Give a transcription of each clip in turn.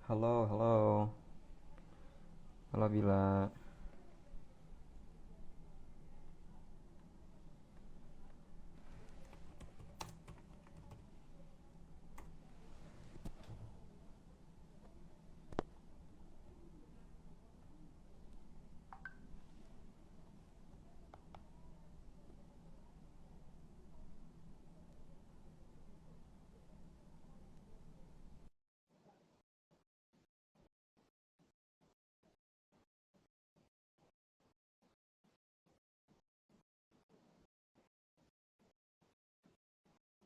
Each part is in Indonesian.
Halo, halo. Halo Bila.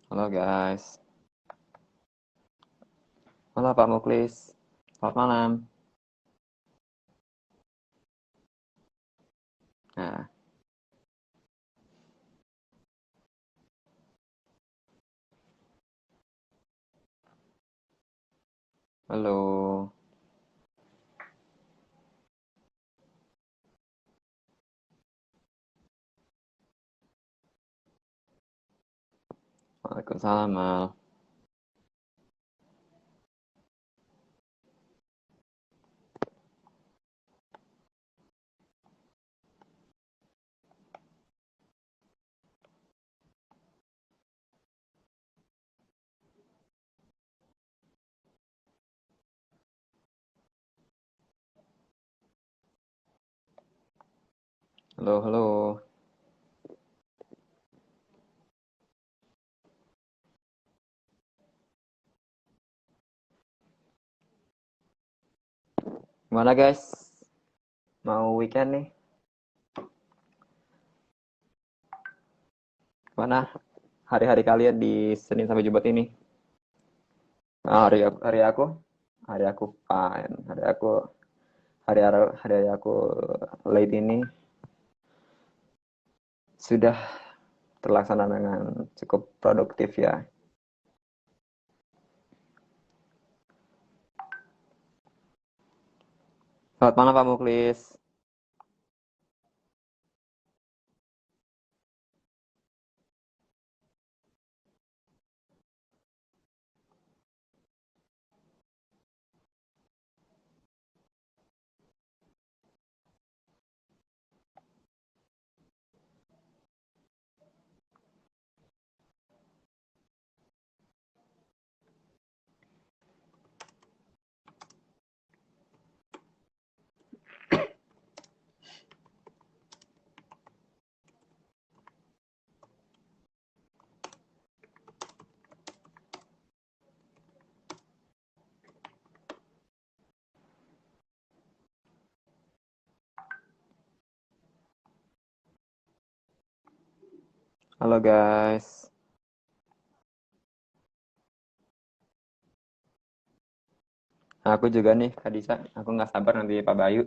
Halo guys. Halo Pak Muklis. Selamat malam. Nah, halo. Waalaikumsalam, Mal. Halo, halo. Gimana guys? Mau weekend nih? Gimana hari-hari kalian di Senin sampai Jumat ini? Nah, hari aku fine. Hari aku late ini sudah terlaksana dengan cukup produktif ya. Selamat malam Pak Muklis. Halo guys. Aku juga nih, Kak Disa. Aku nggak sabar nanti Pak Bayu.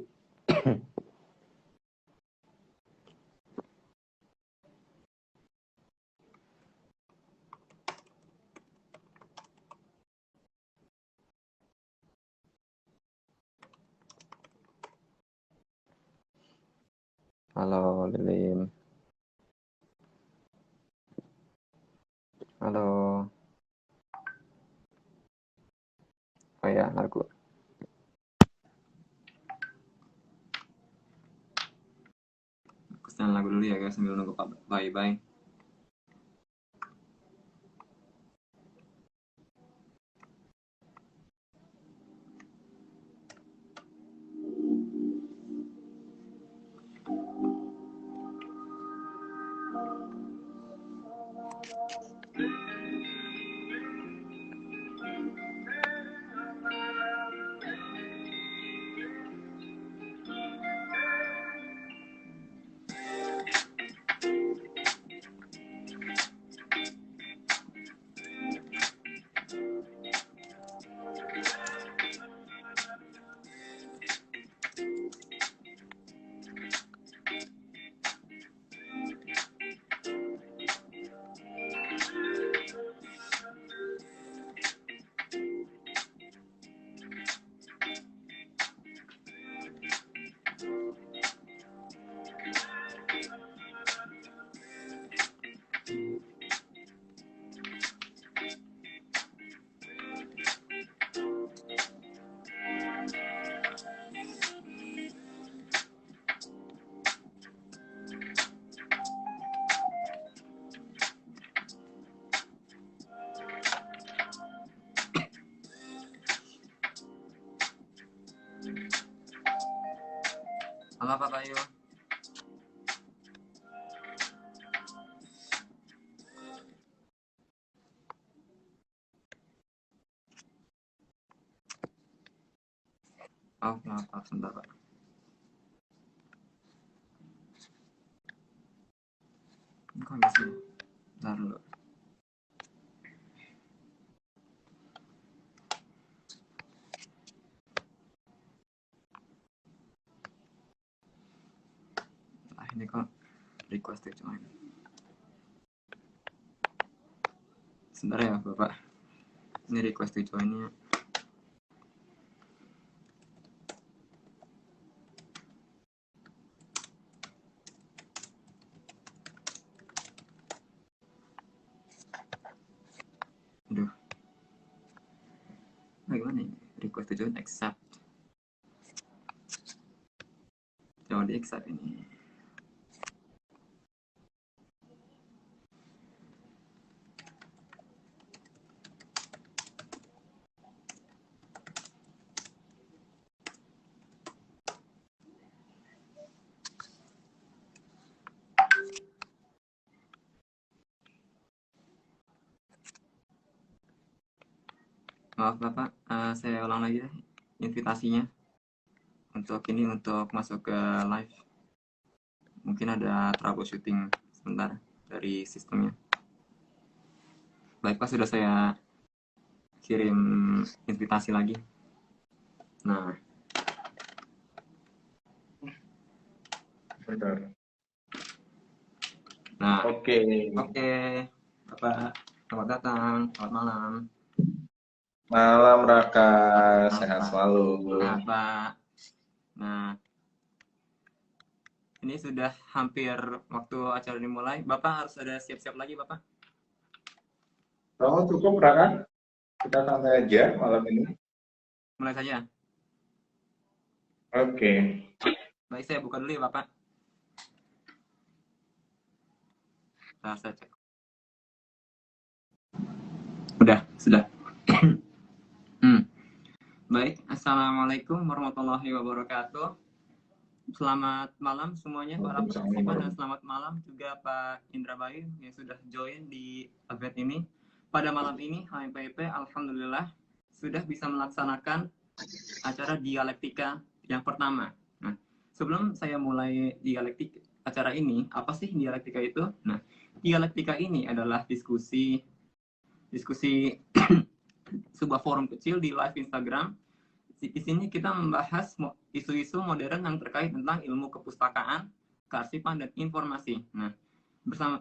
Halo Lilim. Halo. Oh ya, lagu. Aku setel lagu dulu ya guys sambil nunggu Pak Bayu. Bye. Halo Pak Bayu. Oh, maaf, sebentar Pak. Kok nggak sih? Bentar dulu. Ini kok request to join. Sebentar ya Bapak. Ini request to join-nya. Aduh. Bagaimana ini? Request to join accept. Coba di accept ini. Maaf Bapak, saya ulang lagi deh invitasinya untuk masuk ke live. Mungkin ada troubleshooting sebentar dari sistemnya. Baik Pak, sudah saya kirim invitasi lagi. Nah, Bentar. Nah, oke. Bapak, selamat datang, selamat malam. Malam Raka, sehat selalu. Nah, Pak. Nah, ini sudah hampir waktu acara dimulai. Bapak harus ada siap-siap lagi, Bapak. Oh, cukup Raka. Kita santai aja malam ini. Mulai saja. Oke. Baik, saya buka dulu ya, Bapak. Nah, saya cek. Sudah. Baik, Assalamualaikum warahmatullahi wabarakatuh. Selamat malam semuanya para partisipan dan selamat malam juga Pak Indra Bayu yang sudah join di event ini. Pada malam ini HMPIP alhamdulillah sudah bisa melaksanakan acara dialektika yang pertama. Nah, sebelum saya mulai dialektika acara ini, apa sih dialektika itu? Nah, dialektika ini adalah diskusi sebuah forum kecil di live Instagram. Di sini kita membahas isu-isu modern yang terkait tentang ilmu kepustakaan, kearsipan, dan informasi. Nah,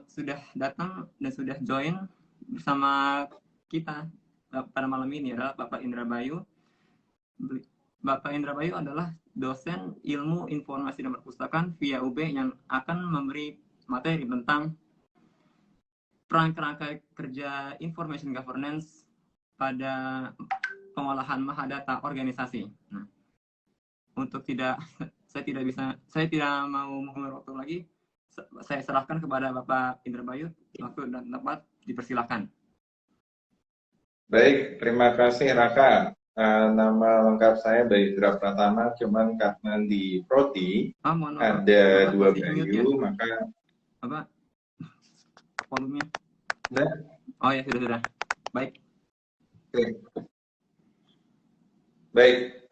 sudah datang dan sudah join bersama kita pada malam ini adalah Bapak Indra Bayu. Bapak Indra Bayu adalah dosen ilmu informasi dan perpustakaan via UB yang akan memberi materi tentang kerangka kerja information governance pada pengolahan mahadata organisasi. Nah, untuk saya tidak mau mengulur waktu lagi. Saya serahkan kepada Bapak Indra Bayu. Waktu dan tempat dipersilahkan. Baik, terima kasih Raka. Nama lengkap saya Bayu Indra Pratama, cuman karena di Prodi ada dua Bayu, maka apa volumenya? Sudah? Oh ya, sudah. Baik. Baik.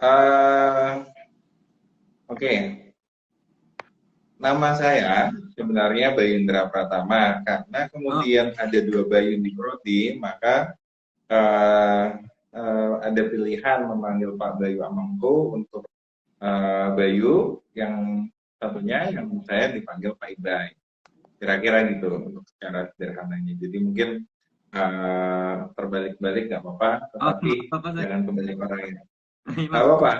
Oke. Nama saya sebenarnya Bayu Indra Pratama. Karena kemudian ada dua Bayu di Prodi, maka ada pilihan memanggil Pak Bayu Amangko untuk Bayu, yang satunya yang saya dipanggil Pak Ibay. Kira-kira gitu untuk secara sederhananya. Jadi mungkin terbalik-balik nggak apa-apa, tetapi jangan kembali orangnya. Nggak apa-apa,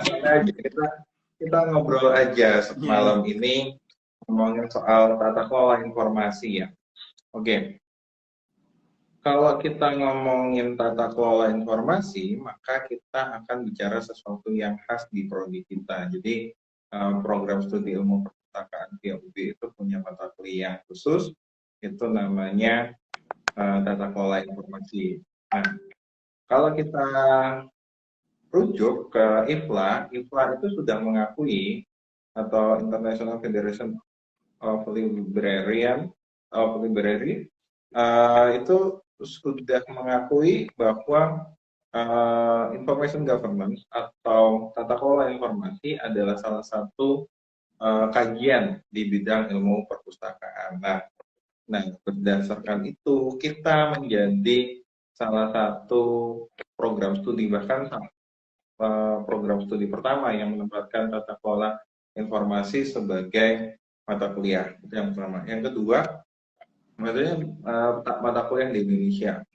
kita ngobrol aja malam ini ngomongin soal tata kelola informasi ya. Oke. Kalau kita ngomongin tata kelola informasi, maka kita akan bicara sesuatu yang khas di prodi kita. Jadi program studi ilmu perpustakaan via UB itu punya mata kuliah khusus, itu namanya tata kelola informasi. Nah, kalau kita rujuk ke IFLA itu sudah mengakui atau International Federation of Library itu sudah mengakui bahwa information governance atau tata kelola informasi adalah salah satu kajian di bidang ilmu perpustakaan. Nah, berdasarkan itu kita menjadi salah satu program studi, bahkan program studi pertama yang menempatkan tata kelola informasi sebagai mata kuliah. Itu yang pertama. Yang kedua, maksudnya mata kuliah di Indonesia.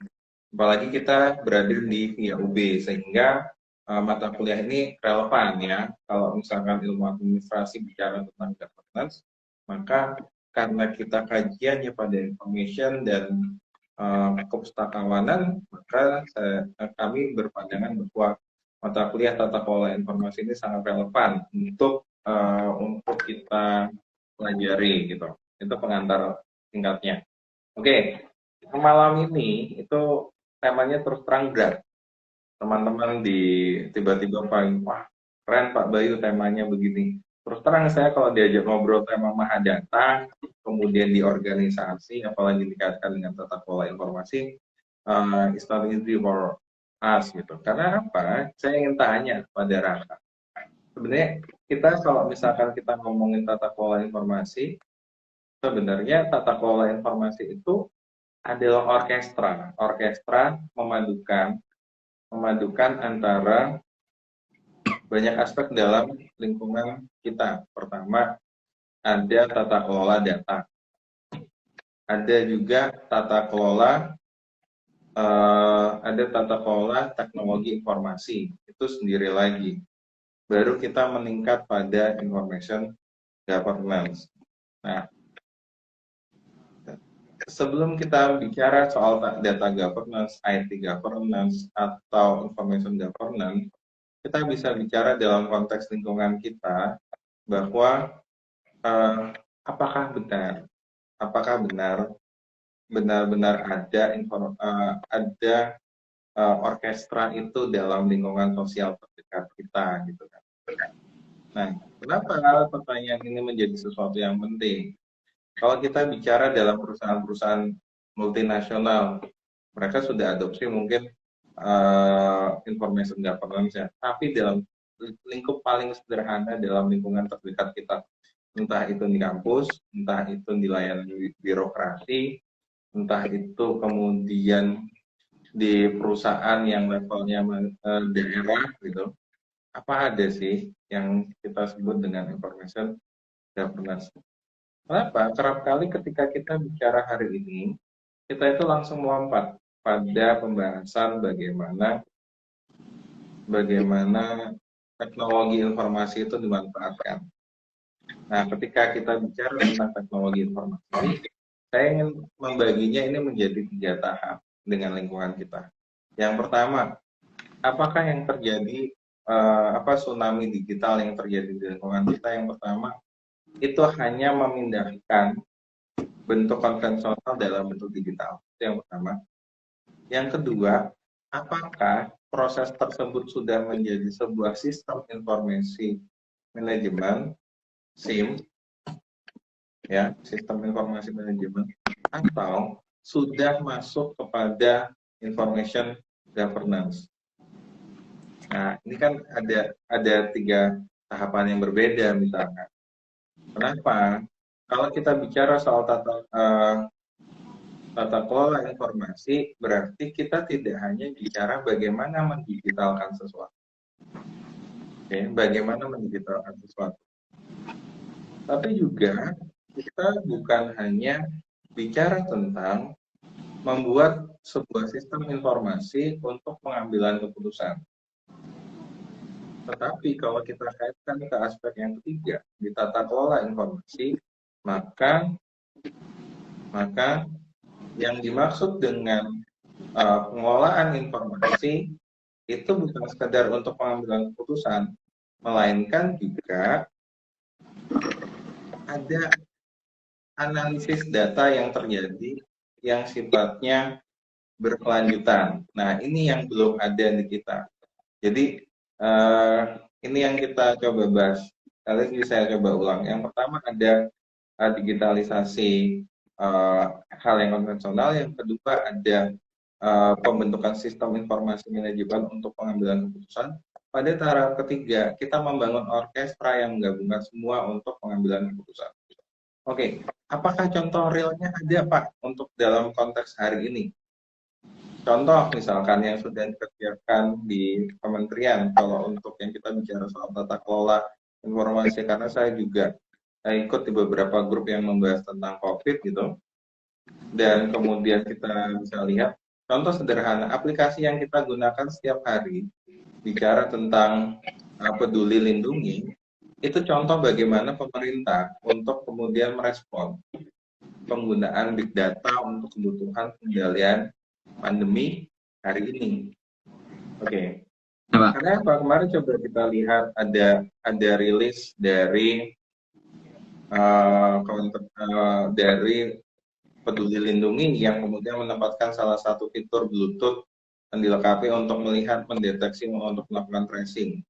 Apalagi kita berada di FIAUB, sehingga mata kuliah ini relevan ya. Kalau misalkan ilmu administrasi bicara tentang governance, maka karena kita kajiannya pada information dan kepustakawanan, maka kami berpandangan bahwa mata kuliah tata kelola informasi ini sangat relevan untuk kita pelajari gitu. Itu pengantar singkatnya. Oke, malam ini itu temanya terus terang berat. Teman-teman tiba-tiba wah keren Pak Bayu temanya begini. Terus terang saya kalau diajak ngobrol tema mahadata, kemudian di organisasi, apalagi dikaitkan dengan tata kelola informasi, it's not easy for us gitu. Karena apa? Saya ingin tanya pada Raka. Sebenarnya kita kalau misalkan kita ngomongin tata kelola informasi, sebenarnya tata kelola informasi itu adalah orkestra memadukan antara banyak aspek dalam lingkungan kita. Pertama, ada tata kelola data, ada juga tata kelola teknologi informasi, itu sendiri lagi. Baru kita meningkat pada information governance. Nah, sebelum kita bicara soal data governance, IT governance, atau information governance, kita bisa bicara dalam konteks lingkungan kita bahwa apakah benar-benar ada orkestra itu dalam lingkungan sosial terdekat kita gitu kan. Nah, kenapa pertanyaan ini menjadi sesuatu yang penting? Kalau kita bicara dalam perusahaan-perusahaan multinasional, mereka sudah adopsi mungkin information governance ya, tapi dalam lingkup paling sederhana dalam lingkungan terdekat kita, entah itu di kampus, entah itu di layanan birokrasi, entah itu kemudian di perusahaan yang levelnya daerah gitu, apa ada sih yang kita sebut dengan information governance? Kenapa? Kerap kali ketika kita bicara hari ini, kita itu langsung melompat pada pembahasan bagaimana teknologi informasi itu dimanfaatkan. Nah, ketika kita bicara tentang teknologi informasi, saya ingin membaginya ini menjadi 3 tahap dengan lingkungan kita. Yang pertama, apakah yang terjadi, tsunami digital yang terjadi di lingkungan kita? Yang pertama, itu hanya memindahkan bentuk konvensional dalam bentuk digital. Itu yang pertama. Yang kedua, apakah proses tersebut sudah menjadi sebuah sistem informasi manajemen, SIM, ya, sistem informasi manajemen, atau sudah masuk kepada information governance. Nah, ini kan ada 3 tahapan yang berbeda misalkan. Kenapa? Kalau kita bicara soal tata kelola informasi, berarti kita tidak hanya bicara bagaimana mendigitalkan sesuatu. Oke, bagaimana mendigitalkan sesuatu. Tapi juga kita bukan hanya bicara tentang membuat sebuah sistem informasi untuk pengambilan keputusan. Tetapi kalau kita kaitkan ke aspek yang ketiga, di tata kelola informasi, maka yang dimaksud dengan pengelolaan informasi itu bukan sekedar untuk pengambilan keputusan, melainkan juga ada analisis data yang terjadi yang sifatnya berkelanjutan. Nah, ini yang belum ada di kita. Jadi, ini yang kita coba bahas Kali ini saya coba ulang. Yang pertama ada digitalisasi hal yang konvensional. Yang kedua ada pembentukan sistem informasi manajemen untuk pengambilan keputusan. Pada tahap ketiga, kita membangun orkestra yang menggabungkan semua untuk pengambilan keputusan. Oke, apakah contoh realnya ada Pak untuk dalam konteks hari ini? Contoh misalkan yang sudah dikerjakan di kementerian, kalau untuk yang kita bicara soal tata kelola informasi, karena saya juga ikut di beberapa grup yang membahas tentang COVID gitu, dan kemudian kita bisa lihat contoh sederhana aplikasi yang kita gunakan setiap hari bicara tentang peduli lindungi, itu contoh bagaimana pemerintah untuk kemudian merespon penggunaan big data untuk kebutuhan pengendalian pandemi hari ini. Oke. Karena apa? Kemarin coba kita lihat ada rilis dari dari Peduli Lindungi yang kemudian menempatkan salah satu fitur Bluetooth yang dilengkapi untuk melihat, mendeteksi, untuk melakukan tracing.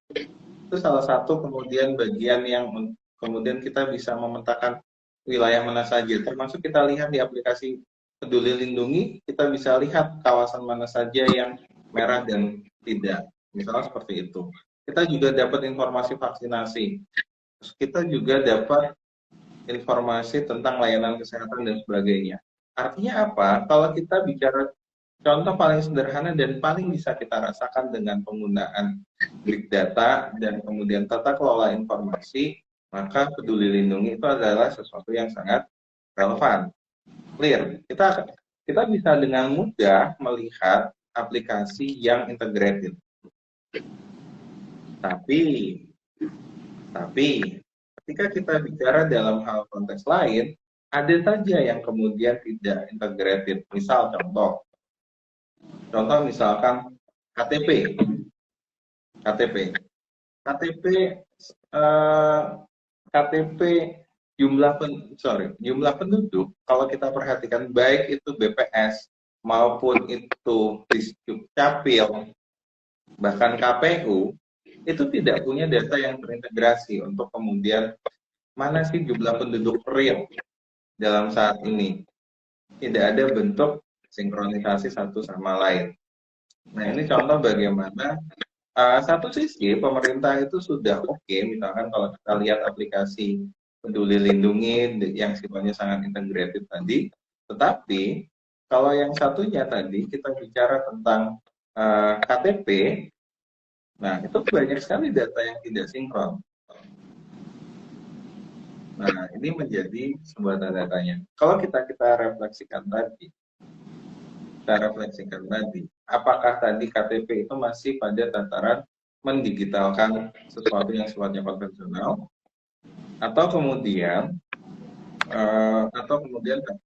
Itu salah satu kemudian bagian yang kemudian kita bisa memetakan wilayah mana saja. Termasuk kita lihat di aplikasi Peduli Lindungi, kita bisa lihat kawasan mana saja yang merah dan tidak. Misalnya seperti itu. Kita juga dapat informasi vaksinasi. Kita juga dapat informasi tentang layanan kesehatan dan sebagainya. Artinya apa? Kalau kita bicara contoh paling sederhana dan paling bisa kita rasakan dengan penggunaan big data dan kemudian tata kelola informasi, maka Peduli Lindungi itu adalah sesuatu yang sangat relevan. Clear. Kita bisa dengan mudah melihat aplikasi yang integrated. Tapi ketika kita bicara dalam hal konteks lain, ada saja yang kemudian tidak integrated. Misal contoh misalkan KTP jumlah penduduk, kalau kita perhatikan baik itu BPS maupun itu Dukcapil bahkan KPU itu tidak punya data yang terintegrasi untuk kemudian mana sih jumlah penduduk real dalam saat ini. Tidak ada bentuk sinkronisasi satu sama lain. Nah, ini contoh bagaimana satu sisi pemerintah itu sudah oke, misalkan kalau kita lihat aplikasi Peduli Lindungi yang sifatnya sangat integrated tadi, tetapi kalau yang satunya tadi kita bicara tentang KTP, nah itu banyak sekali data yang tidak sinkron. Nah, ini menjadi sebuah tanda tanya. Kalau kita refleksikan tadi, apakah tadi KTP itu masih pada tataran mendigitalkan sesuatu yang sifatnya konvensional, atau kemudian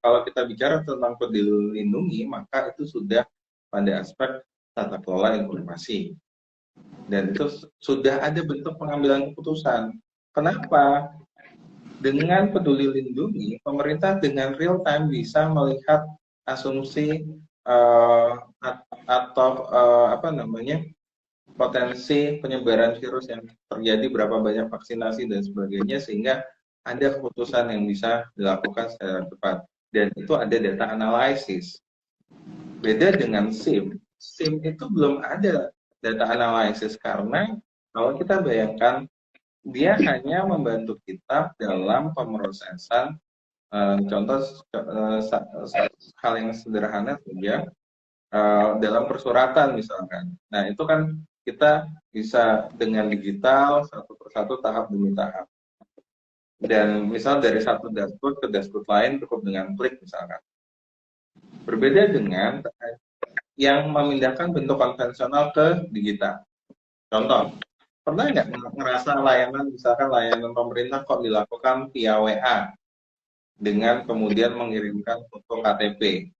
kalau kita bicara tentang Peduli Lindungi, maka itu sudah pada aspek tata kelola informasi, dan itu sudah ada bentuk pengambilan keputusan. Kenapa? Dengan Peduli Lindungi, pemerintah dengan real time bisa melihat asumsi atau potensi penyebaran virus yang terjadi, berapa banyak vaksinasi dan sebagainya, sehingga ada keputusan yang bisa dilakukan secara cepat. Dan itu ada data analisis. Beda dengan SIM itu belum ada data analisis, karena kalau kita bayangkan dia hanya membantu kita dalam pemrosesan contoh hal yang sederhana saja dalam persuratan misalkan. Nah, itu kan kita bisa dengan digital satu persatu, tahap demi tahap. Dan misal dari satu dashboard ke dashboard lain cukup dengan klik misalkan. Berbeda dengan yang memindahkan bentuk konvensional ke digital. Contoh, pernah nggak ngerasa layanan, misalkan layanan pemerintah kok dilakukan via WA dengan kemudian mengirimkan foto KTP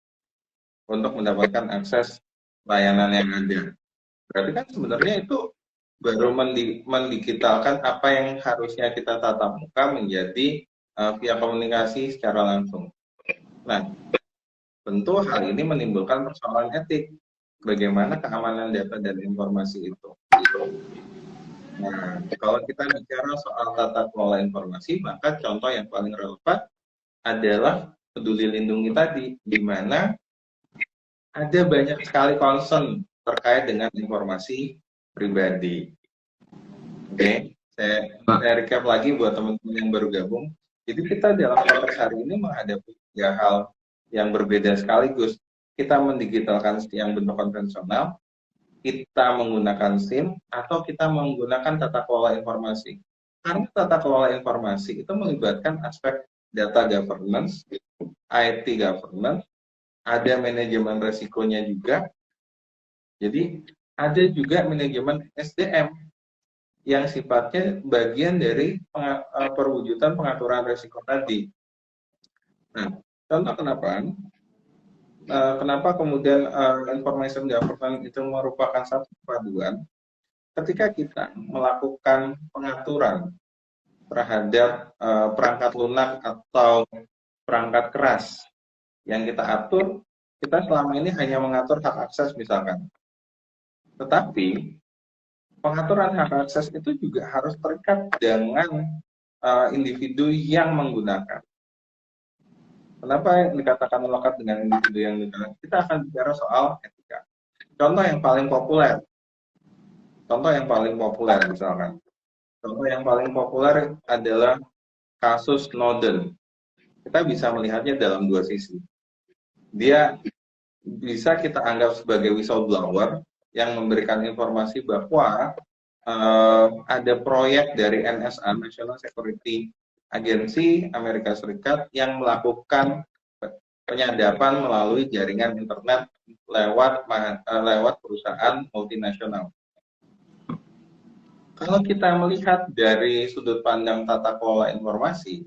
untuk mendapatkan akses layanan yang ada? Berarti kan sebenarnya itu baru mendigitalkan apa yang harusnya kita tatap muka menjadi via komunikasi secara langsung. Nah, tentu hal ini menimbulkan persoalan etik. Bagaimana keamanan data dan informasi itu? Nah, kalau kita bicara soal tata kelola informasi, maka contoh yang paling relevan adalah Peduli Lindungi tadi, di mana ada banyak sekali concern terkait dengan informasi pribadi. Oke, saya recap lagi buat teman-teman yang baru gabung. Jadi kita dalam konteks hari ini menghadapi tiga hal yang berbeda sekaligus. Kita mendigitalkan yang bentuk konvensional, kita menggunakan SIM, atau kita menggunakan tata kelola informasi. Karena tata kelola informasi itu melibatkan aspek data governance, IT governance, ada manajemen resikonya juga. Jadi ada juga manajemen SDM yang sifatnya bagian dari perwujudan pengaturan resiko tadi. Nah, contoh kenapa kemudian information governance itu merupakan satu paduan. Ketika kita melakukan pengaturan terhadap perangkat lunak atau perangkat keras yang kita atur, kita selama ini hanya mengatur hak akses misalkan. Tetapi pengaturan hak akses itu juga harus terikat dengan individu yang menggunakan. Kenapa dikatakan melekat dengan individu yang menggunakan? Kita akan bicara soal etika. Contoh yang paling populer misalkan. Contoh yang paling populer adalah kasus Snowden. Kita bisa melihatnya dalam dua sisi. Dia bisa kita anggap sebagai whistleblower yang memberikan informasi bahwa ada proyek dari NSA, National Security Agency Amerika Serikat, yang melakukan penyadapan melalui jaringan internet lewat perusahaan multinasional. Kalau kita melihat dari sudut pandang tata kelola informasi,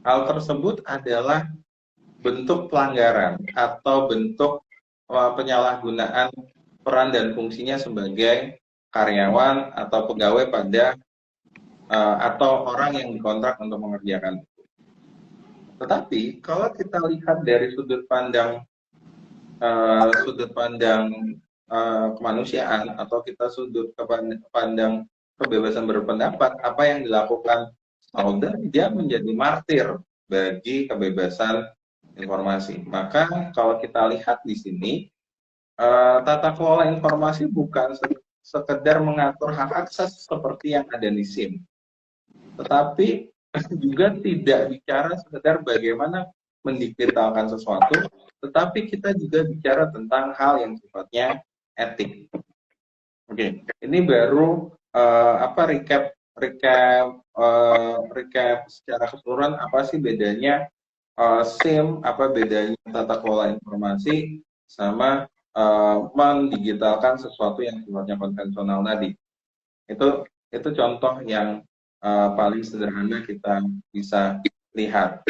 hal tersebut adalah bentuk pelanggaran atau bentuk penyalahgunaan peran dan fungsinya sebagai karyawan atau pegawai pada atau orang yang dikontrak untuk mengerjakan itu. Tetapi kalau kita lihat dari sudut pandang kemanusiaan, atau kita sudut pandang kebebasan berpendapat, apa yang dilakukan Snowden, dia menjadi martir bagi kebebasan informasi. Maka kalau kita lihat di sini, tata kelola informasi bukan sekedar mengatur hak akses seperti yang ada di SIM, tetapi juga tidak bicara sekedar bagaimana mendigitalkan sesuatu, tetapi kita juga bicara tentang hal yang sifatnya etik. Oke, ini baru recap secara keseluruhan apa sih bedanya SIM, apa bedanya tata kelola informasi sama mendigitalkan sesuatu yang sifatnya konvensional tadi. Itu contoh yang paling sederhana kita bisa lihat.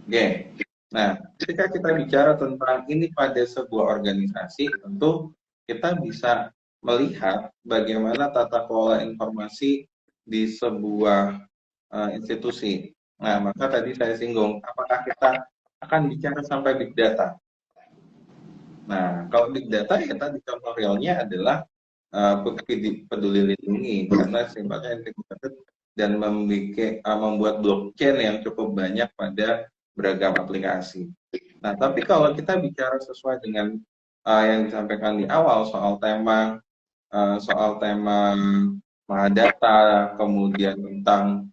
Oke. Nah, ketika kita bicara tentang ini pada sebuah organisasi, tentu kita bisa melihat bagaimana tata kelola informasi di sebuah institusi. Nah, maka tadi saya singgung, apakah kita akan bicara sampai big data? Nah, kalau big data ya tadi contoh realnya adalah Peduli Lindungi, karena sifatnya integrated dan membuat blockchain yang cukup banyak pada beragam aplikasi. Nah, tapi kalau kita bicara sesuai dengan yang disampaikan di awal soal tema Mahadata, kemudian tentang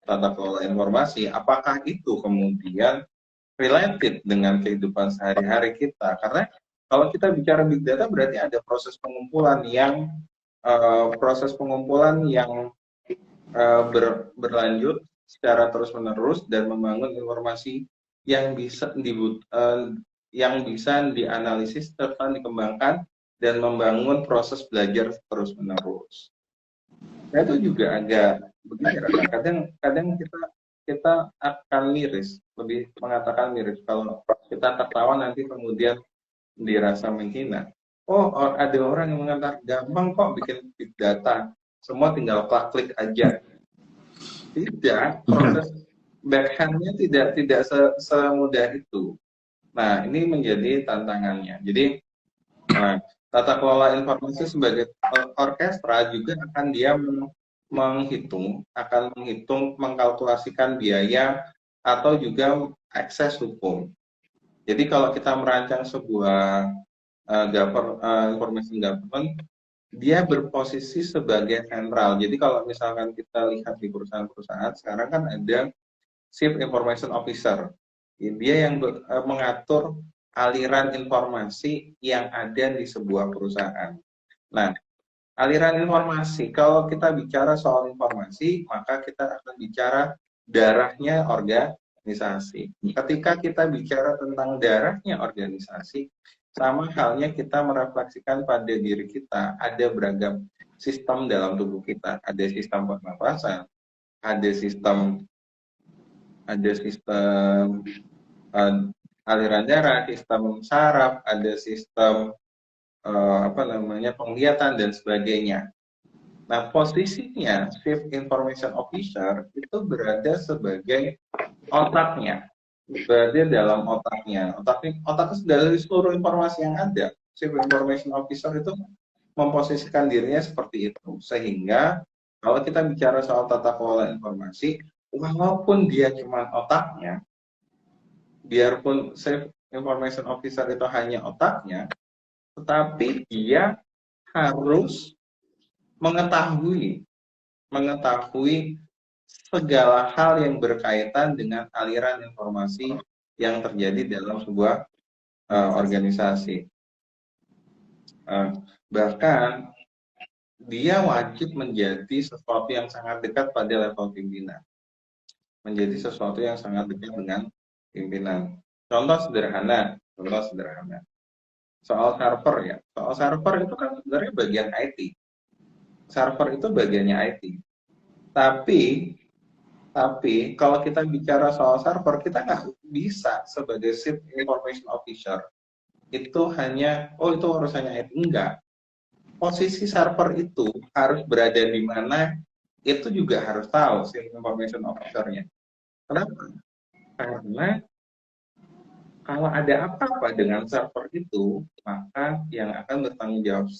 tata kelola informasi, apakah itu kemudian related dengan kehidupan sehari-hari kita? Karena kalau kita bicara big data berarti ada proses pengumpulan yang berlanjut secara terus-menerus dan membangun informasi yang bisa dianalisis serta dikembangkan dan membangun proses belajar terus-menerus. Nah, itu juga agak begini, kadang kita akan miris, lebih mengatakan miris kalau kita tertawa nanti kemudian dirasa menghina. Oh, ada orang yang mengatakan gampang kok bikin big data, semua tinggal klik aja. Tidak, proses backhand-nya tidak semudah itu. Nah, ini menjadi tantangannya. Jadi tata kelola informasi sebagai orkestra juga akan dia menghitung, mengkalkulasikan biaya atau juga akses hukum. Jadi kalau kita merancang sebuah information government, dia berposisi sebagai sentral. Jadi kalau misalkan kita lihat di perusahaan-perusahaan, sekarang kan ada Chief Information Officer. Dia yang mengatur aliran informasi yang ada di sebuah perusahaan. Nah, aliran informasi, kalau kita bicara soal informasi, maka kita akan bicara darahnya organisasi. Ketika kita bicara tentang darahnya organisasi, sama halnya kita merefleksikan pada diri kita, ada beragam sistem dalam tubuh kita. Ada sistem pernapasan, ada sistem aliran darah, sistem saraf, ada sistem penglihatan dan sebagainya. Nah, posisinya Chief Information Officer itu berada sebagai otaknya, berada dalam otaknya. Otaknya dari seluruh informasi yang ada. Chief Information Officer itu memposisikan dirinya seperti itu, sehingga kalau kita bicara soal tata kelola informasi, walaupun dia cuma otaknya, biarpun Chief Information Officer itu hanya otaknya, tetapi dia harus mengetahui segala hal yang berkaitan dengan aliran informasi yang terjadi dalam sebuah organisasi. Bahkan dia wajib menjadi sesuatu yang sangat dekat pada level pimpinan. Menjadi sesuatu yang sangat dekat dengan pimpinan. Contoh sederhana. Soal server ya. Soal server itu kan sebenarnya bagian IT. Server itu bagiannya IT. Tapi kalau kita bicara soal server, kita nggak bisa sebagai Chief Information Officer itu hanya, itu urusannya IT. Enggak. Posisi server itu harus berada di mana, itu juga harus tahu Chief Information Officer-nya. Kenapa? Karena kalau ada apa-apa dengan server itu, maka yang akan bertanggung jawab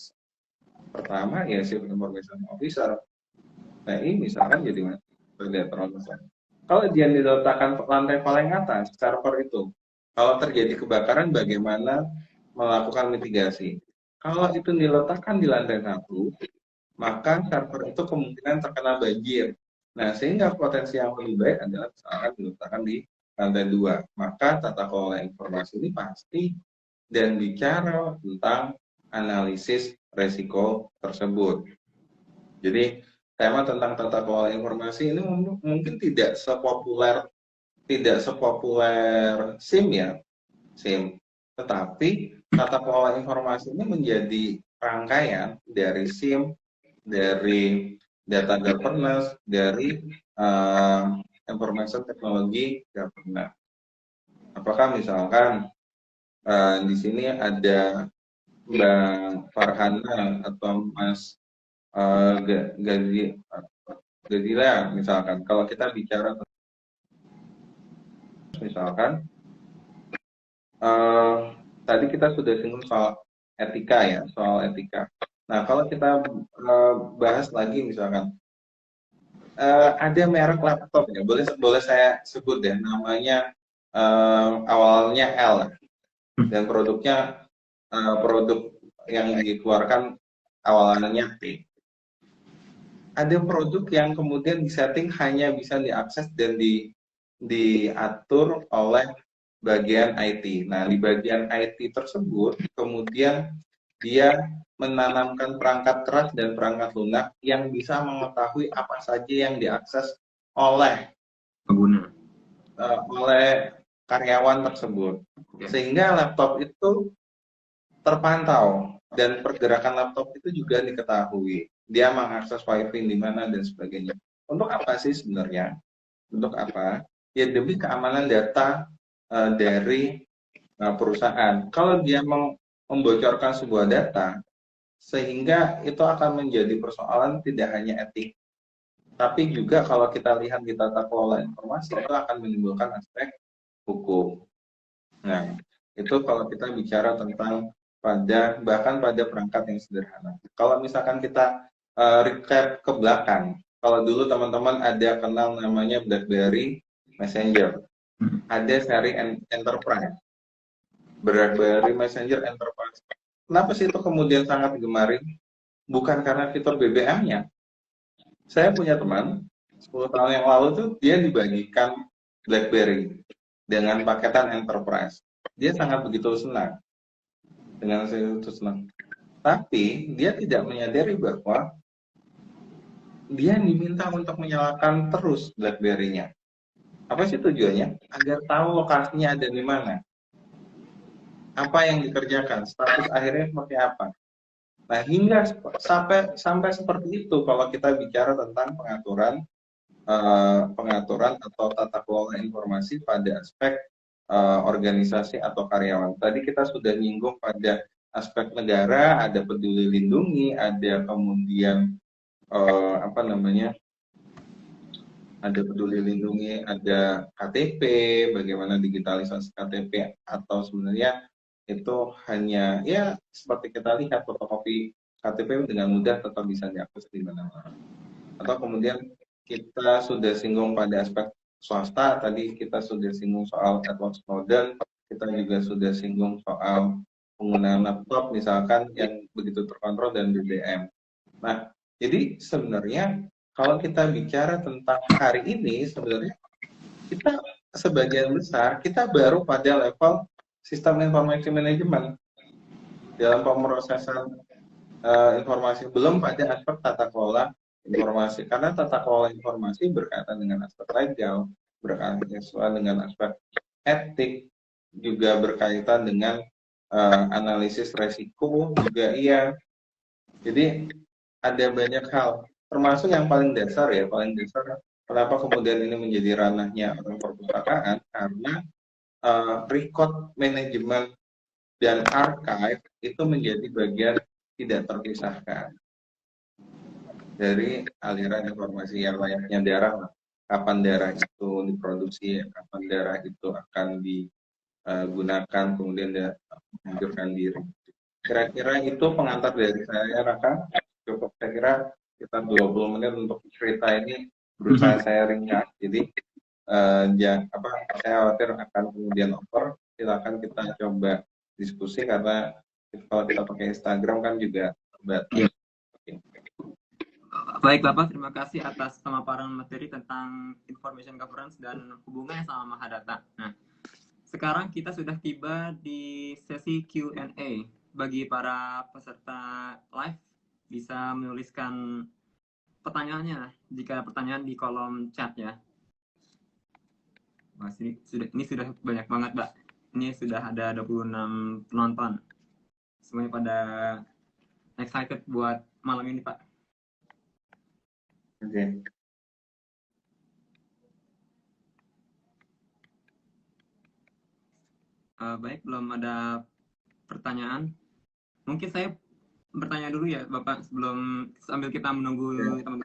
pertama ya Chief Information Officer. Nah, ini misalkan jadi kalau dia diletakkan lantai paling atas server itu, kalau terjadi kebakaran bagaimana melakukan mitigasi? Kalau itu diletakkan di lantai 1, maka server itu kemungkinan terkena banjir. Nah, sehingga potensi yang lebih baik adalah misalkan diletakkan di lantai 2. Maka tata kelola informasi ini pasti dan bicara tentang analisis resiko tersebut. Jadi, tema tentang tata kelola informasi ini mungkin tidak sepopuler SIM ya, SIM. Tetapi tata kelola informasi ini menjadi rangkaian dari SIM, dari data governance, dari information technology governance. Apakah misalkan di sini ada Mbak Farhana atau Mas Gazila misalkan, kalau kita bicara misalkan tadi kita sudah singgung soal etika ya, soal etika. Nah, kalau kita bahas lagi misalkan ada merek laptop ya, boleh saya sebut deh, namanya awalnya L dan produknya produk yang dikeluarkan awalannya T. Ada produk yang kemudian disetting hanya bisa diakses dan diatur oleh bagian IT. Nah, di bagian IT tersebut kemudian dia menanamkan perangkat keras dan perangkat lunak yang bisa mengetahui apa saja yang diakses oleh pengguna, oleh karyawan tersebut. Sehingga laptop itu terpantau dan pergerakan laptop itu juga diketahui. Dia mengakses wifi di mana dan sebagainya. Untuk apa sih sebenarnya? Untuk apa? Ya demi keamanan data dari perusahaan. Kalau dia membocorkan sebuah data, sehingga itu akan menjadi persoalan tidak hanya etik, tapi juga kalau kita lihat di tata kelola informasi, itu akan menimbulkan aspek hukum. Nah, itu kalau kita bicara tentang bahkan pada perangkat yang sederhana. Kalau misalkan kita recap ke belakang, kalau dulu teman-teman ada kenal namanya BlackBerry Messenger, ada seri Enterprise, BlackBerry Messenger Enterprise. Kenapa sih itu kemudian sangat digemari? Bukan karena fitur BBM-nya. Saya punya teman 10 tahun yang lalu tuh dia dibagikan BlackBerry dengan paketan Enterprise. Dia sangat begitu senang dengan itu senang. Tapi dia tidak menyadari bahwa dia diminta untuk menyalakan terus BlackBerry-nya. Apa sih tujuannya? Agar tahu lokasinya ada di mana. Apa yang dikerjakan, status akhirnya seperti apa. Nah, hingga sampai seperti itu kalau kita bicara tentang pengaturan atau tata kelola informasi pada aspek organisasi atau karyawan. Tadi kita sudah nyinggung pada aspek negara, ada peduli lindungi, ada kemudian ada peduli lindungi, ada KTP, bagaimana digitalisasi KTP, atau sebenarnya itu hanya ya seperti kita lihat fotokopi KTP dengan mudah tetap bisa diakses di mana-mana. Atau kemudian kita sudah singgung pada aspek swasta, tadi kita sudah singgung soal Edward Snowden, kita juga sudah singgung soal penggunaan laptop misalkan yang begitu terkontrol dan BBM. Nah, jadi sebenarnya kalau kita bicara tentang hari ini, sebenarnya kita sebagian besar kita baru pada level sistem informasi manajemen dalam pemrosesan informasi, belum pada aspek tata kelola informasi, karena tata kelola informasi berkaitan dengan aspek legal, berkaitan dengan aspek etik, juga berkaitan dengan analisis resiko juga iya. Jadi ada banyak hal, termasuk yang paling dasar kenapa kemudian ini menjadi ranahnya orang perpustakaan, karena record manajemen dan archive itu menjadi bagian tidak terpisahkan dari aliran informasi yang layaknya darah. Kapan darah itu diproduksi, kapan darah itu akan digunakan, kemudian dia mengundurkan diri. Kira-kira itu pengantar dari saya, Raka. Cukup, saya kira kita 20 menit untuk cerita ini berusaha saya ringkas. Jadi saya khawatir akan kemudian over. Silakan kita coba diskusi, karena kalau kita pakai Instagram kan juga terbatas. Baik Bapak, terima kasih atas pemaparan materi tentang information governance dan hubungannya sama Mahadata. Nah, sekarang kita sudah tiba di sesi Q&A. Bagi para peserta live, bisa menuliskan pertanyaannya jika ada pertanyaan di kolom chat ya. Mas, ini sudah banyak banget, Mbak. Ini sudah ada 26 penonton. Semuanya pada excited buat malam ini, Pak. Oke. Baik, belum ada pertanyaan. Mungkin saya bertanya dulu ya, Bapak, sambil kita menunggu teman-teman.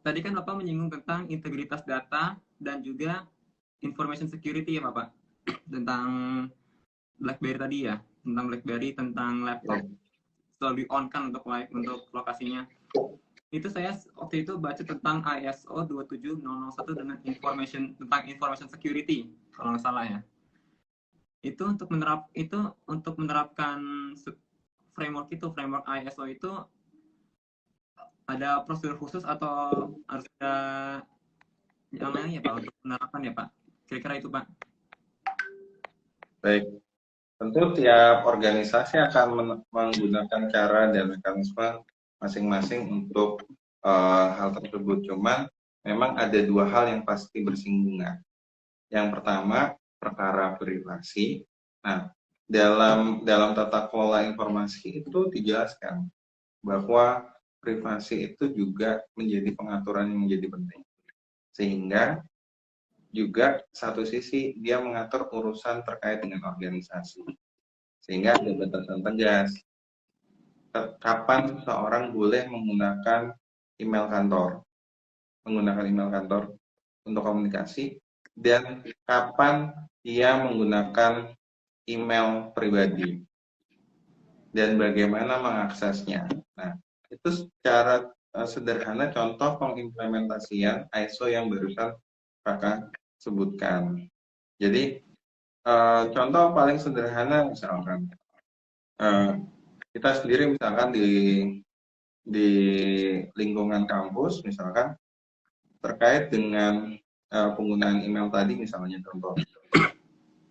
Tadi kan Bapak menyinggung tentang integritas data dan juga information security ya, Bapak, tentang BlackBerry tadi ya, tentang BlackBerry, tentang laptop selalu on kan untuk lokasinya. Itu saya waktu itu baca tentang ISO 27001 dengan information security kalau nggak salah ya. Itu untuk menerapkan framework ISO itu ada prosedur khusus atau harus ada yang lain ya Pak untuk menerapkan ya Pak? Kira-kira itu Pak. Baik, tentu tiap organisasi akan menggunakan cara dan mekanisme masing-masing untuk hal tersebut. Cuman memang ada dua hal yang pasti bersinggungan. Yang pertama, perkara privasi. Nah, dalam tata kelola informasi itu dijelaskan bahwa privasi itu juga menjadi pengaturan yang menjadi penting. Sehingga juga satu sisi dia mengatur urusan terkait dengan organisasi. Sehingga ada batasan tegas. Kapan seorang boleh menggunakan email kantor untuk komunikasi, dan kapan dia menggunakan email pribadi dan bagaimana mengaksesnya. Nah, itu secara sederhana contoh pengimplementasian ISO yang barusan Kakak sebutkan. Jadi, contoh paling sederhana misalkan, kita sendiri misalkan di lingkungan kampus misalkan terkait dengan penggunaan email tadi misalnya contoh,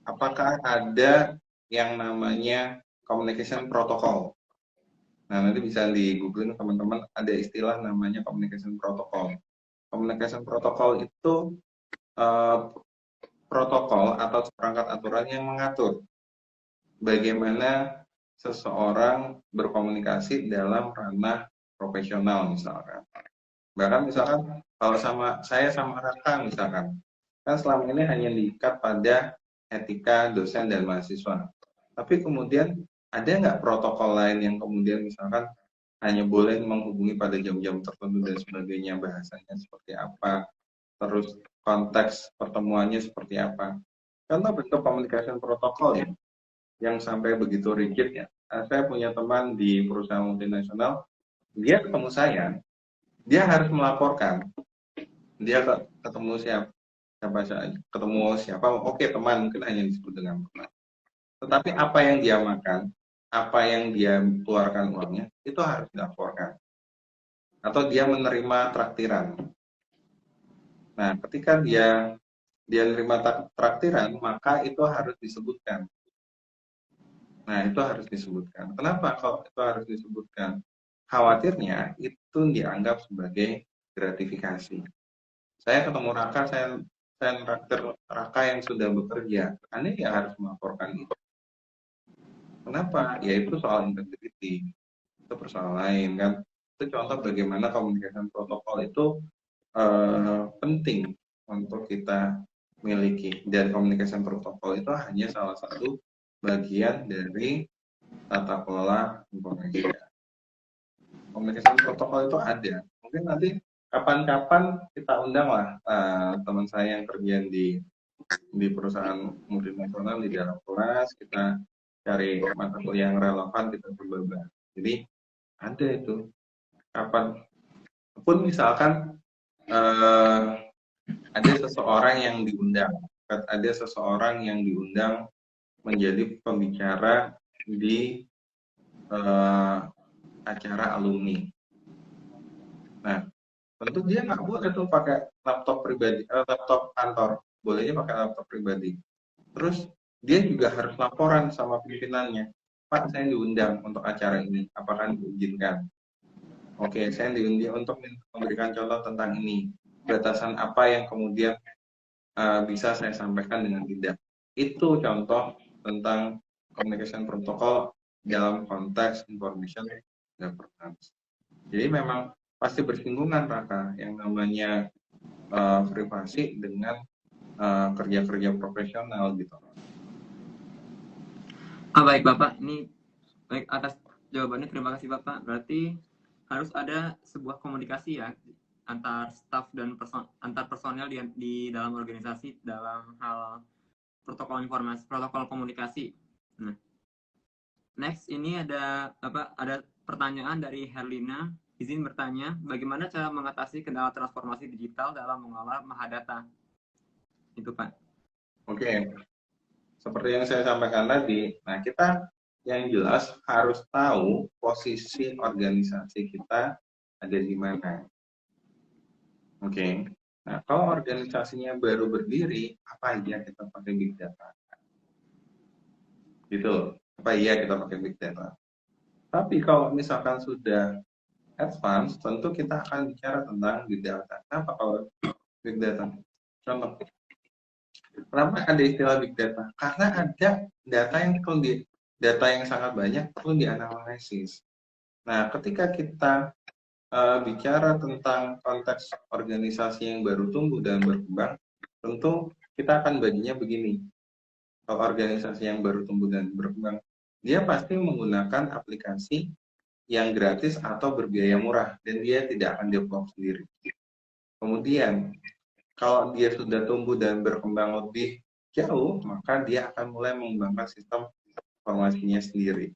apakah ada yang namanya communication protocol? Nah, nanti bisa di googling teman-teman, ada istilah namanya communication protocol. Communication protocol itu protokol atau seperangkat aturan yang mengatur bagaimana seseorang berkomunikasi dalam ranah profesional misalkan. Bahkan misalkan kalau saya sama Raka misalkan, kan selama ini hanya diikat pada etika dosen dan mahasiswa. Tapi kemudian ada nggak protokol lain yang kemudian misalkan hanya boleh menghubungi pada jam-jam tertentu dan sebagainya, bahasanya seperti apa, terus konteks pertemuannya seperti apa. Contoh bentuk communication protokol ya, yang sampai begitu rigid ya. Saya punya teman di perusahaan multinasional, dia ketemu saya, dia harus melaporkan. Dia ketemu siapa, oke teman, mungkin hanya disebut dengan teman. Tetapi apa yang dia makan, apa yang dia keluarkan uangnya, itu harus dilaporkan. Atau dia menerima traktiran. Nah, ketika dia menerima traktiran, maka itu harus disebutkan. Nah, itu harus disebutkan. Kenapa kalau itu harus disebutkan? Khawatirnya itu dianggap sebagai gratifikasi. Saya ketemu Raka, saya traktir Raka yang sudah bekerja. Anda ya harus melaporkan itu. Kenapa? Ya itu soal integriti. Itu persoalan lain kan. Itu contoh bagaimana komunikasi protokol itu penting untuk kita miliki. Dan komunikasi protokol itu hanya salah satu bagian dari tata kelola informasi. Komunikasi protokol itu ada. Mungkin nanti kapan-kapan kita undang lah teman saya yang kerja di perusahaan multinasional di dalam kelas, kita cari mata kuliah yang relevan, kita coba bahas. Jadi ada itu. Kapan pun misalkan ada seseorang yang diundang menjadi pembicara di acara alumni. Nah, tentu dia nggak boleh tuh pakai laptop pribadi, laptop kantor. Bolehnya pakai laptop pribadi. Terus dia juga harus laporan sama pimpinannya. Pak, saya diundang untuk acara ini. Apakah diizinkan? Oke, saya diundang untuk memberikan contoh tentang ini. Batasan apa yang kemudian bisa saya sampaikan dengan tidak. Itu contoh tentang communication protocol dalam konteks information governance. Jadi memang pasti bersinggungan, Raka, yang namanya privasi dengan kerja-kerja profesional gitu. Baik Bapak, ini baik atas jawabannya, terima kasih Bapak. Berarti harus ada sebuah komunikasi ya antar staf dan antar personel di dalam organisasi dalam hal protokol informasi, protokol komunikasi. Nah, next ini ada pertanyaan dari Herlina. Izin bertanya, bagaimana cara mengatasi kendala transformasi digital dalam mengolah mahadata? Itu Pak. Oke. Seperti yang saya sampaikan tadi, nah kita yang jelas harus tahu posisi organisasi kita ada di mana. Oke. Nah, kalau organisasinya baru berdiri, apa aja kita pakai big data? Gitu. Apa iya kita pakai big data? Tapi kalau misalkan sudah advance, tentu kita akan bicara tentang big data. Kenapa kalau big data? Contoh, kenapa ada istilah big data? Karena ada data yang sangat banyak perlu dianalisis. Nah, ketika kita bicara tentang konteks organisasi yang baru tumbuh dan berkembang, tentu kita akan baginya begini. Kalau organisasi yang baru tumbuh dan berkembang, dia pasti menggunakan aplikasi yang gratis atau berbiaya murah, dan dia tidak akan develop sendiri. Kemudian, kalau dia sudah tumbuh dan berkembang lebih jauh, maka dia akan mulai mengembangkan sistem informasinya sendiri.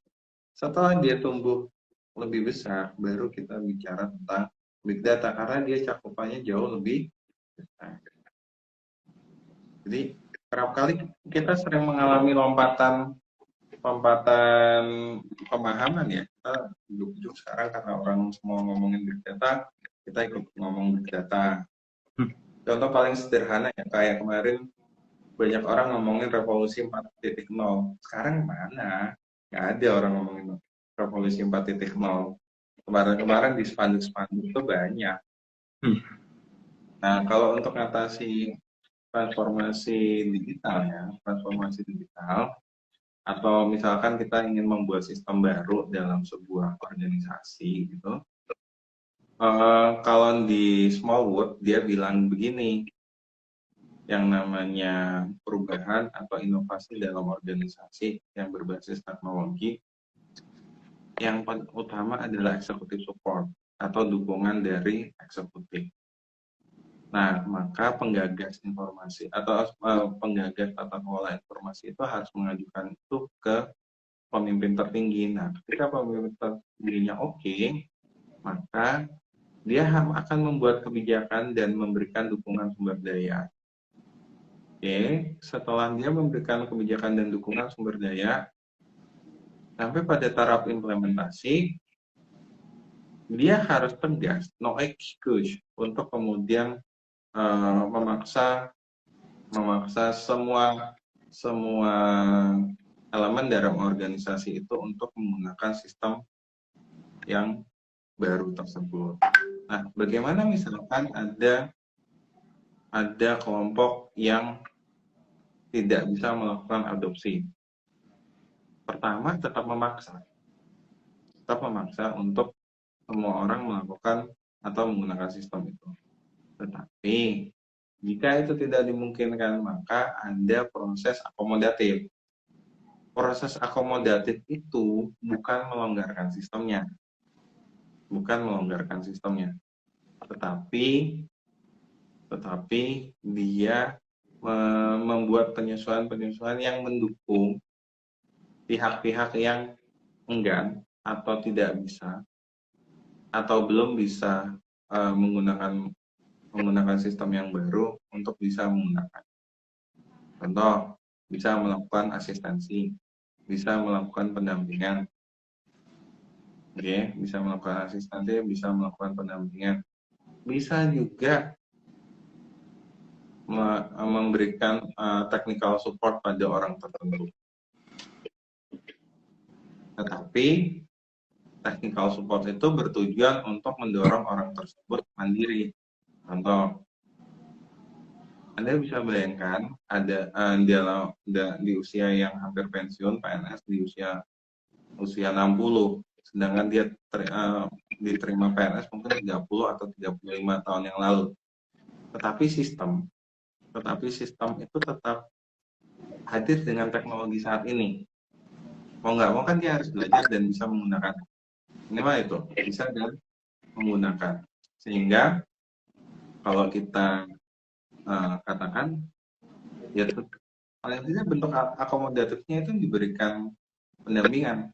Setelah dia tumbuh lebih besar, baru kita bicara tentang big data, karena dia cakupannya jauh lebih besar. Jadi kerap kali kita sering mengalami lompatan pemahaman ya. Kita duduk sekarang karena orang semua ngomongin big data, kita ikut ngomong big data. Contoh paling sederhana ya, kayak kemarin banyak orang ngomongin revolusi 4.0. Sekarang mana? Nggak ada orang ngomongin revolusi 4.0. Kemarin-kemarin di spanduk-spanduk itu banyak. Nah, kalau untuk atasi transformasi digital, atau misalkan kita ingin membuat sistem baru dalam sebuah organisasi gitu, kalau di Smallwood dia bilang begini, yang namanya perubahan atau inovasi dalam organisasi yang berbasis teknologi, yang paling utama adalah executive support atau dukungan dari eksekutif. Nah, maka penggagas informasi atau penggagas tata kelola informasi itu harus mengajukan itu ke pemimpin tertinggi. Nah, ketika pemimpin tertingginya oke, maka dia akan membuat kebijakan dan memberikan dukungan sumber daya. Oke, setelah dia memberikan kebijakan dan dukungan sumber daya, sampai pada taraf implementasi, dia harus tegas, no excuse, untuk kemudian memaksa semua elemen dalam organisasi itu untuk menggunakan sistem yang baru tersebut. Nah, bagaimana misalkan ada kelompok yang tidak bisa melakukan adopsi? Pertama, tetap memaksa untuk semua orang melakukan atau menggunakan sistem itu. Tetapi jika itu tidak dimungkinkan, maka ada proses akomodatif. Proses akomodatif itu bukan melonggarkan sistemnya, tetapi dia membuat penyesuaian yang mendukung pihak-pihak yang enggan atau tidak bisa atau belum bisa menggunakan sistem yang baru untuk bisa menggunakan. Contoh, bisa melakukan asistensi, bisa melakukan pendampingan. Oke, bisa melakukan asistensi, bisa melakukan pendampingan. Bisa juga memberikan technical support pada orang tertentu. Tetapi technical support itu bertujuan untuk mendorong orang tersebut mandiri. Contoh, Anda bisa bayangkan ada di usia yang hampir pensiun PNS di usia 60, sedangkan dia diterima PNS mungkin 30 atau 35 tahun yang lalu. Tetapi sistem itu tetap hadir dengan teknologi saat ini. Mau nggak mau kan dia harus belajar dan bisa menggunakan. Minimal itu, bisa dan menggunakan. Sehingga kalau kita katakan, ya paling tidak bentuk akomodatifnya itu diberikan pendampingan,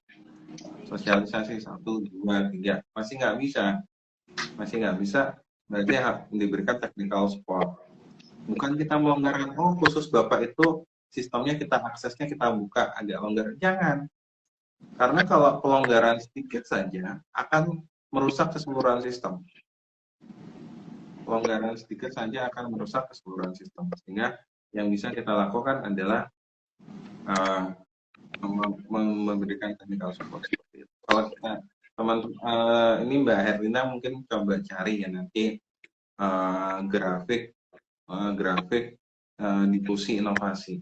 sosialisasi 1, 2, 3, masih nggak bisa, berarti harus diberikan technical support. Bukan kita melonggarkan, oh khusus Bapak itu sistemnya aksesnya kita buka agak longgar, jangan. Karena kalau pelonggaran sedikit saja akan merusak keseluruhan sistem. Pelonggaran sedikit saja akan merusak keseluruhan sistem. Sehingga yang bisa kita lakukan adalah memberikan technical support seperti itu. Kalau kita ini Mbak Herlina mungkin coba cari ya nanti grafik difusi inovasi.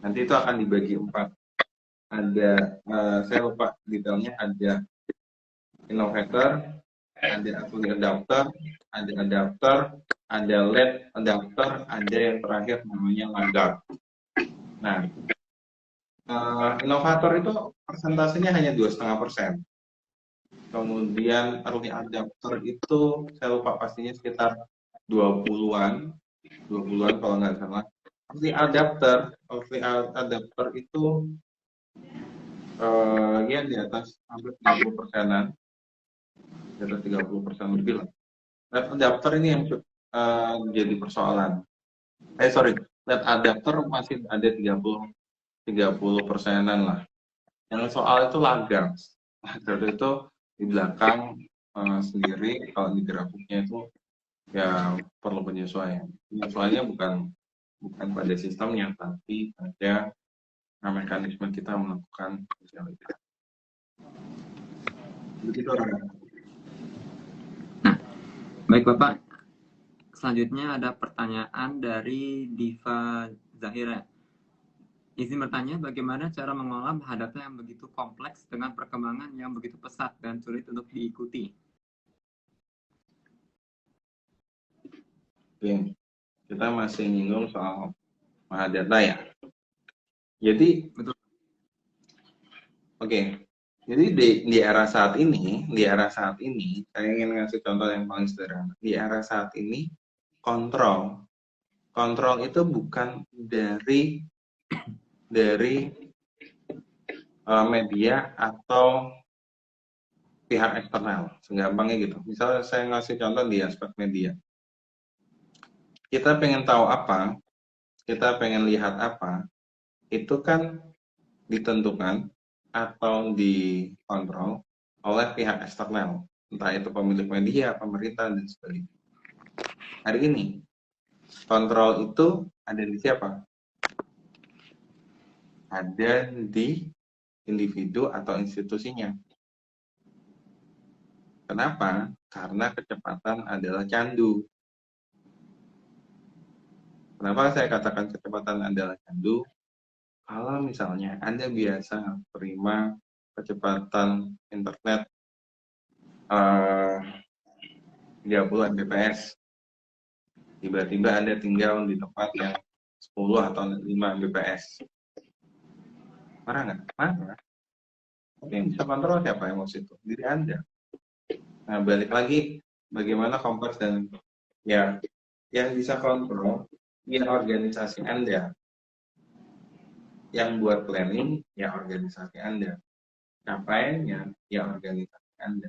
Nanti itu akan dibagi 4. Ada saya lupa detailnya, ada innovator, ada early adapter, ada late adapter, ada yang terakhir namanya laggard. Nah, inovator itu persentasenya hanya 2,5%. Kemudian early adapter itu saya lupa pastinya sekitar 20-an kalau nggak salah. early adapter itu ya di atas hampir 30%-an, di atas 30% lebih lah. Late adapter ini yang jadi persoalan. Late adapter masih ada 30%-an lah. Yang soal itu laggards. Laggards itu di belakang sendiri, kalau di grafiknya itu ya perlu penyesuaian. Penyesuaiannya bukan pada sistemnya, tapi pada mekanisme kita melakukan sosialisasi. Begitu orang. Nah, baik Bapak. Selanjutnya ada pertanyaan dari Diva Zahira. Izin bertanya, bagaimana cara mengolah data yang begitu kompleks dengan perkembangan yang begitu pesat dan sulit untuk diikuti? Oke, kita masih nyinggung soal mahadata ya. Jadi, betul. Oke, jadi di era saat ini, saya ingin ngasih contoh yang paling sederhana. Di era saat ini, kontrol itu bukan dari media atau pihak eksternal, segampangnya gitu. Misalnya saya ngasih contoh di aspek media. Kita pengen tahu apa, kita pengen lihat apa, itu kan ditentukan atau dikontrol oleh pihak eksternal, entah itu pemilik media, pemerintah, dan sebagainya. Hari ini, kontrol itu ada di siapa? Ada di individu atau institusinya. Kenapa? Karena kecepatan adalah candu. Kenapa saya katakan kecepatan adalah candu? Kalau misalnya Anda biasa terima kecepatan internet 30 Mbps, tiba-tiba Anda tinggal di tempat yang 10 atau 5 Mbps. Marah nggak? Marah. Tapi yang bisa kontrol siapa emosi itu? Diri Anda. Nah, balik lagi, bagaimana kompas dan ya, yang bisa kontrol, ya organisasi Anda. Yang buat planning, ya organisasi Anda. Capaiannya, ya organisasi Anda.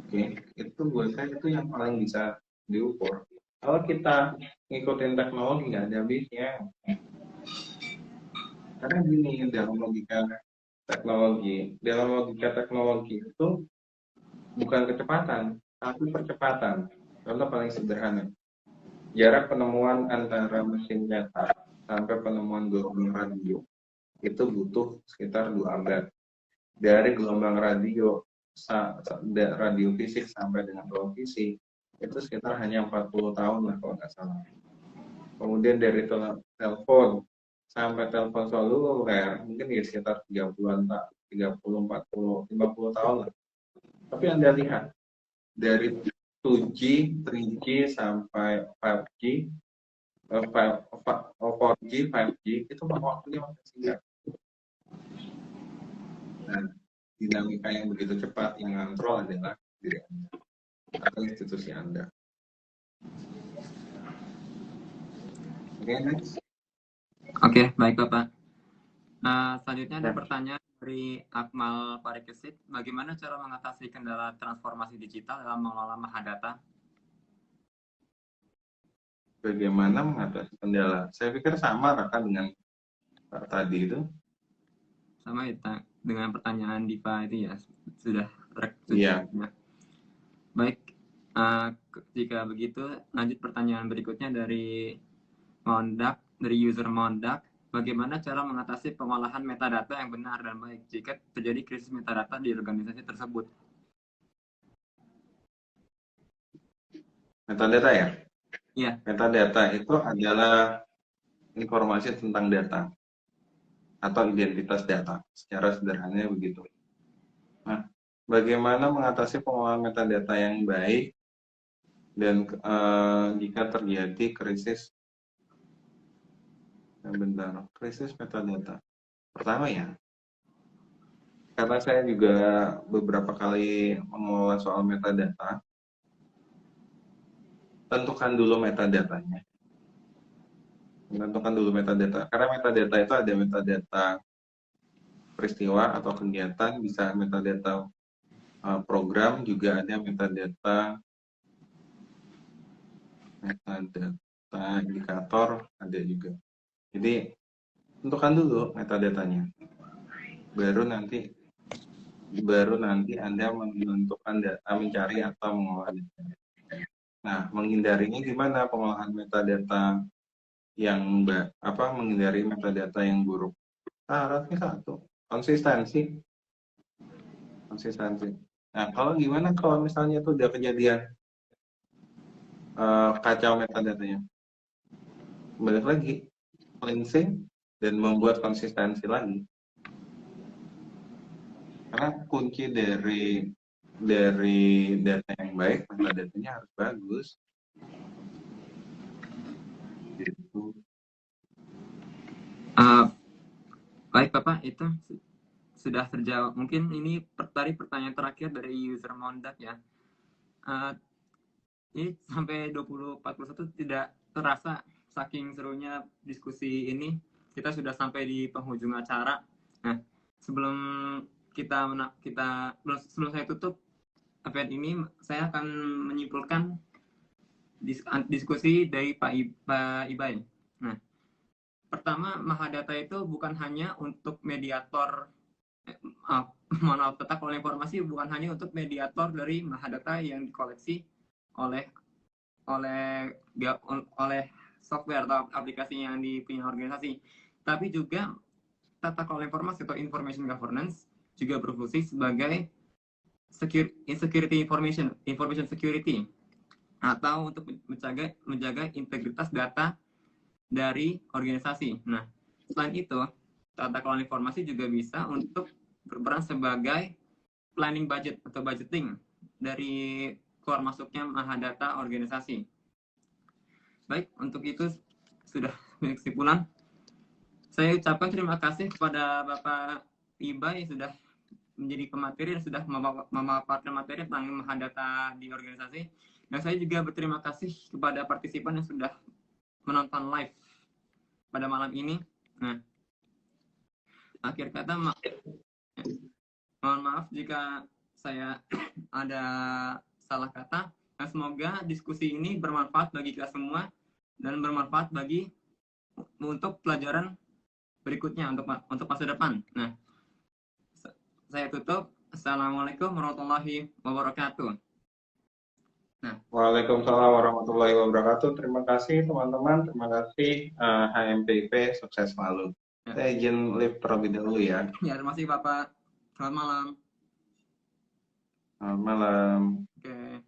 Oke, itu buat saya itu yang paling bisa diukur. Kalau kita ngikutin teknologi, nggak ada habisnya. Karena gini, dalam logika teknologi itu bukan kecepatan, tapi percepatan. Contoh paling sederhana, jarak penemuan antara mesin cetak sampai penemuan gelombang radio itu butuh sekitar 2 abad. Dari gelombang radio fisik sampai dengan televisi itu sekitar hanya 40 tahun lah kalau nggak salah. Kemudian dari telepon sampai telepon seluler mungkin ya sekitar 30-an, 30, 40, 50 tahun lah. Tapi Anda lihat, dari 2G, 3G sampai 5G, 4G, 5G, itu waktunya masih singkat. Nah, dinamika yang begitu cepat yang ngontrol adalah diri Anda atau institusi Anda. Oke, next. Oke, baik Bapak. Selanjutnya ada pertanyaan dari Akmal Parikesit. Bagaimana cara mengatasi kendala transformasi digital dalam mengelola mahadata? Bagaimana mengatasi kendala? Saya pikir sama Raka dengan tadi itu. Sama ya, dengan pertanyaan Diva itu ya, sudah. Iya. Baik, jika begitu lanjut pertanyaan berikutnya dari user Mondak. Bagaimana cara mengatasi pengolahan metadata yang benar dan baik jika terjadi krisis metadata di organisasi tersebut? Metadata ya? Iya. Metadata itu adalah informasi tentang data atau identitas data. Secara sederhananya begitu. Nah, bagaimana mengatasi pengolahan metadata yang baik dan jika terjadi krisis metadata. Pertama ya, karena saya juga beberapa kali mengelola soal metadata, tentukan dulu metadatanya. Menentukan dulu metadata. Karena metadata itu ada metadata peristiwa atau kegiatan, bisa metadata program, juga ada metadata indikator, ada juga. Jadi tentukan dulu metadatanya. Baru nanti Anda menentukan data, mencari atau mengolah data. Nah, menghindarinya gimana pengolahan metadata yang menghindari metadata yang buruk? Syaratnya satu, konsistensi. Nah, gimana kalau misalnya itu udah kejadian kacau metadatanya? Balik lagi, cleansing dan membuat konsistensi lagi. Karena kunci dari data yang baik, metadatanya harus bagus. Gitu. Baik Bapak, itu sudah terjawab. Mungkin ini dari pertanyaan terakhir dari user Mondak ya. Ini sampai 2041 tidak terasa saking serunya diskusi ini. Kita sudah sampai di penghujung acara. Nah, sebelum saya tutup event ini, saya akan menyimpulkan diskusi dari Pak Ibai. Nah, pertama, Mahadata itu bukan hanya untuk mediator tata kelola informasi, bukan hanya untuk mediator dari Mahadata yang dikoleksi oleh software atau aplikasi yang dipunya organisasi, tapi juga tata kelola informasi atau information governance juga berfungsi sebagai security information security, atau untuk menjaga integritas data dari organisasi. Nah, selain itu, tata kelola informasi juga bisa untuk berperan sebagai planning budget atau budgeting dari keluar masuknya Mahadata organisasi. Baik, untuk itu sudah kesimpulan. Saya ucapkan terima kasih kepada Bapak Ibai yang sudah menjadi pemateri dan sudah memaparkan materi tentang Mahadata di organisasi. Dan saya juga berterima kasih kepada partisipan yang sudah menonton live pada malam ini. Nah, akhir kata, mohon maaf jika saya ada salah kata. Nah, semoga diskusi ini bermanfaat bagi kita semua dan bermanfaat untuk pelajaran berikutnya, untuk masa depan. Nah, saya tutup. Assalamualaikum warahmatullahi wabarakatuh. Nah. Waalaikumsalam warahmatullahi wabarakatuh. Terima kasih teman-teman. Terima kasih HMPIP. Sukses selalu. Ya. Saya izin live terlebih dahulu ya. Ya, terima kasih Bapak. Selamat malam. Selamat malam. Oke.